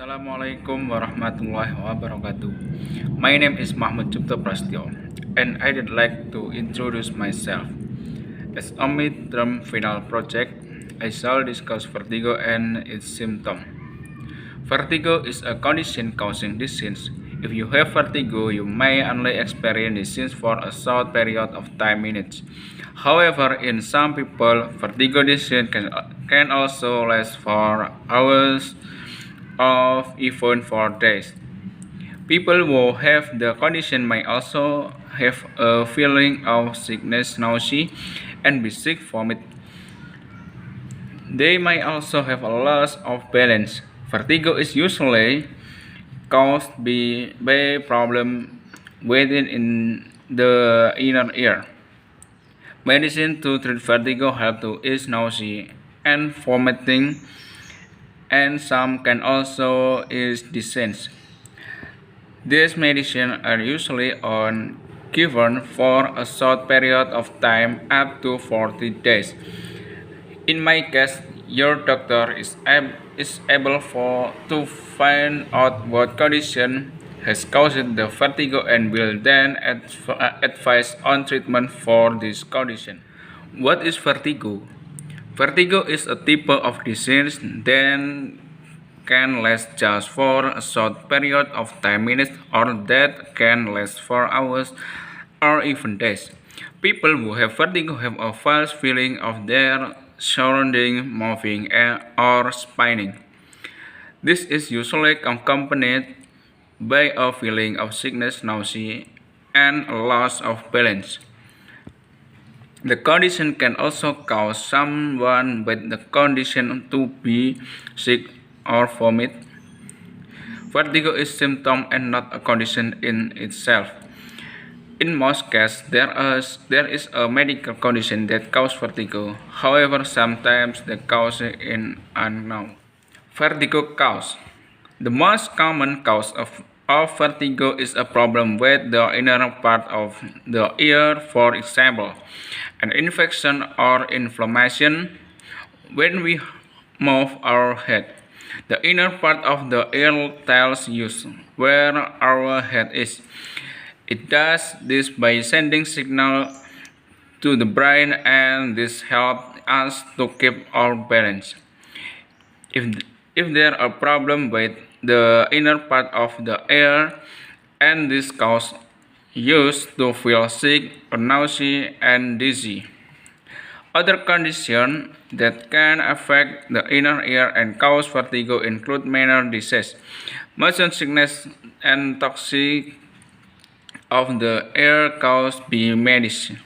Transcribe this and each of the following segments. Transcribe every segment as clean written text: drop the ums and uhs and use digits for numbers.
Assalamualaikum warahmatullahi wabarakatuh. My name is Cipto and I'd like to introduce myself. As a midterm final project, I shall discuss vertigo and its symptoms. Vertigo is a condition causing dizziness. If you have vertigo, you may only experience dizziness for a short period of time minutes. However, in some people, vertigo dizziness can also last for hours of even for days. People who have the condition may also have a feeling of sickness, nausea, and basic vomit. They may also have a loss of balance. Vertigo is usually caused by problem within in the inner ear. Medicine to treat vertigo help to ease nausea and vomiting, and some can also ease dizziness. These medicines are usually given for a short period of time up to 40 days. In my case, your doctor is able to find out what condition has caused the vertigo and will then advise on treatment for this condition. What is vertigo? Vertigo is a type of disease that can last just for a short period of time minutes or that can last for hours or even days. People who have vertigo have a false feeling of their surrounding moving or spinning. This is usually accompanied by a feeling of sickness, nausea, and a loss of balance. The condition can also cause someone with the condition to be sick or vomit. Vertigo is symptom and not a condition in itself. In most cases, there is a medical condition that causes vertigo. However, sometimes the cause is unknown. Vertigo cause. The most common cause of vertigo is a problem with the inner part of the ear, for example, an infection or inflammation when we move our head. The inner part of the ear tells us where our head is. It does this by sending signal to the brain, and this helps us to keep our balance. If, if there are problem with the inner part of the ear, and this causes you to feel sick or nausea and dizzy. Other conditions that can affect the inner ear and cause vertigo include minor disease, motion sickness, and toxic of the ear caused by medicine.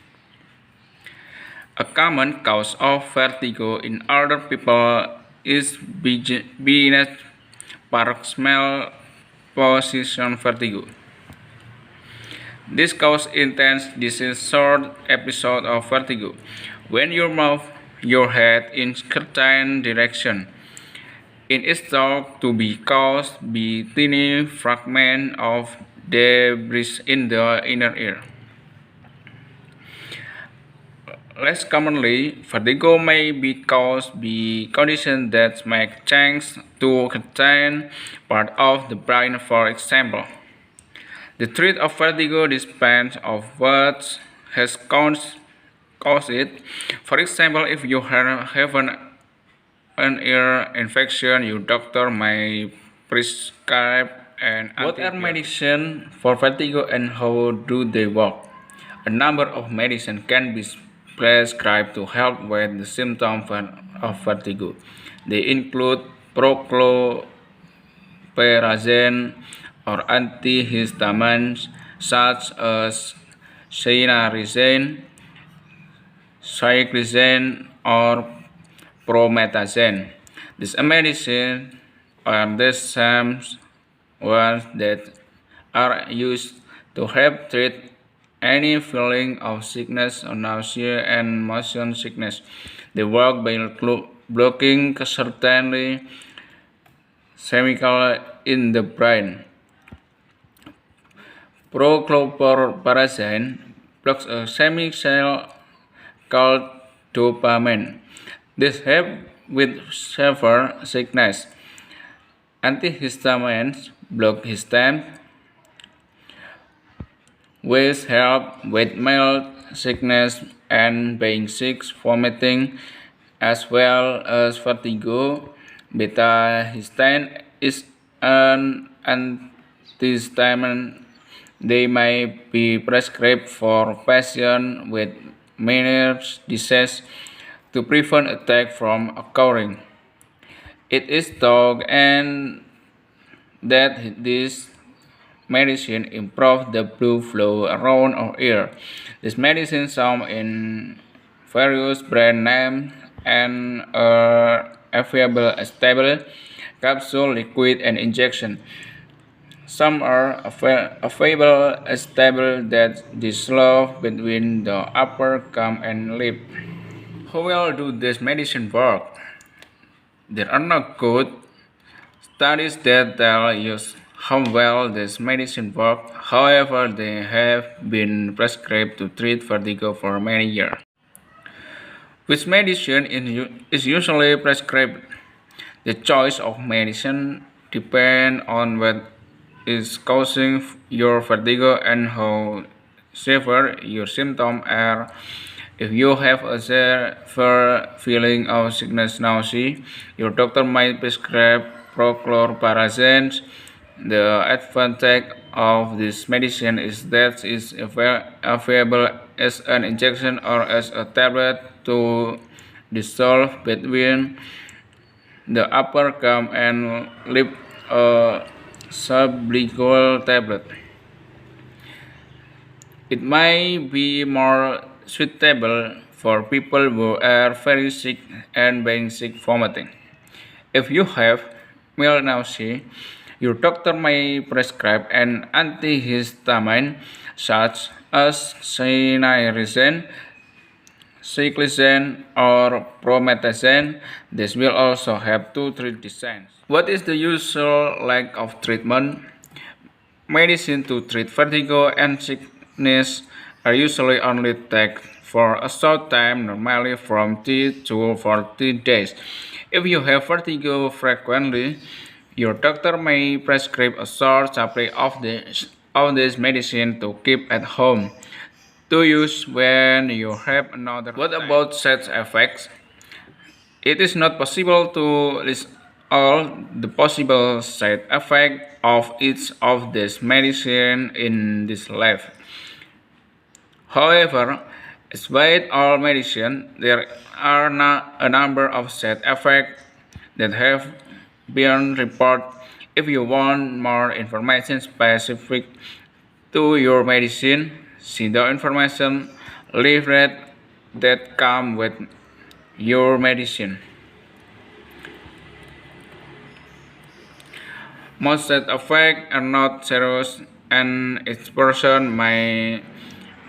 A common cause of vertigo in older people is binge paroxysmal position vertigo. This causes intense, short episode of vertigo when you move your head in certain direction. It is thought to be caused by tiny fragments of debris in the inner ear. Less commonly, vertigo may be caused by conditions that make change to certain part of the brain, for example. The treat of vertigo depends on what has caused it. For example, if you have an ear infection, your doctor may prescribe an antibiotic. What are medicine for vertigo and how do they work? A number of medicines can be prescribed to help with the symptoms of vertigo. They include prochlorperazine or antihistamines such as cynarizine, cyclizine, or promethazine. These medicines are the same ones that are used to help treat any feeling of sickness or nausea and motion sickness. They work by blocking certain chemicals in the brain. Prochlorperazine blocks a chemical called dopamine. This helps with severe sickness. Antihistamines block histamine, which help with mild sickness and being sick, vomiting, as well as fatigue. Beta-histine is an antihistamine. They may be prescribed for patients with minor disease to prevent attack from occurring. It is thought and that this medicine improve the blood flow around our ear. This medicine some in various brand names and are available as stable capsule, liquid, and injection. Some are available as stable that dissolve between the upper gum and lip. How well do this medicine work? There are no good studies that tell us how well this medicine works. However, they have been prescribed to treat vertigo for many years. Which medicine is usually prescribed? The choice of medicine depends on what is causing your vertigo and how severe your symptoms are. If you have a severe feeling of sickness nausea, your doctor might prescribe prochlorperazine. The advantage of this medicine is that it's available as an injection or as a tablet to dissolve between the upper gum and lip, a sublingual tablet. It may be more suitable for people who are very sick and being sick vomiting. If you have mild nausea, your doctor may prescribe an antihistamine such as cyanidin, cyclizine, or promethazine. This will also help to treat the signs. What is the usual lack of treatment? Medicine to treat vertigo and sickness are usually only taken for a short time, normally from 3 to 14 days. If you have vertigo frequently, your doctor may prescribe a short supply of this medicine to keep at home to use when you have another. What about side effects? It is not possible to list all the possible side effects of each of these medicine in this life. However, as with all medicine, there are a number of side effects that have been reported. If you want more information specific to your medicine, see the information leaflet that come with your medicine. Most side effects are not serious and each person may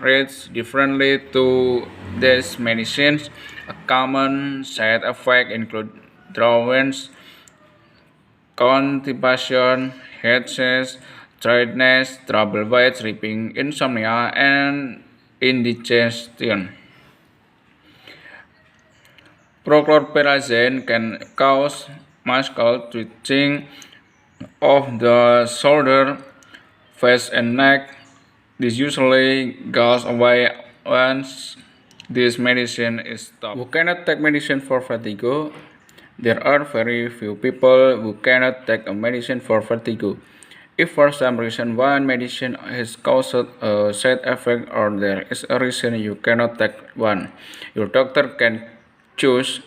react differently to these medicines. A common side effect include drowsiness, constipation, headaches, tiredness, trouble with sleeping, insomnia, and indigestion. Prochlorperazine can cause muscle twitching of the shoulder, face, and neck. This usually goes away once this medicine is stopped. Who cannot take medicine for vertigo? There are very few people who cannot take a medicine for vertigo. If for some reason one medicine has caused a side effect or there is a reason you cannot take one, your doctor can choose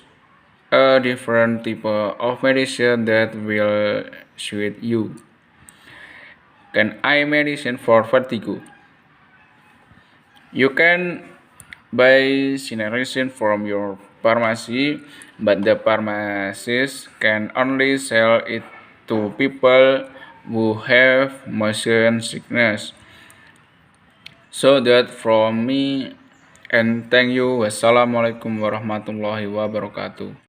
a different type of medicine that will suit you. Can I medicine for vertigo? You can buy medicine from your pharmacy, but the pharmacist can only sell it to people who have motion sickness. So that from me and thank you. Wassalamualaikum warahmatullahi wabarakatuh.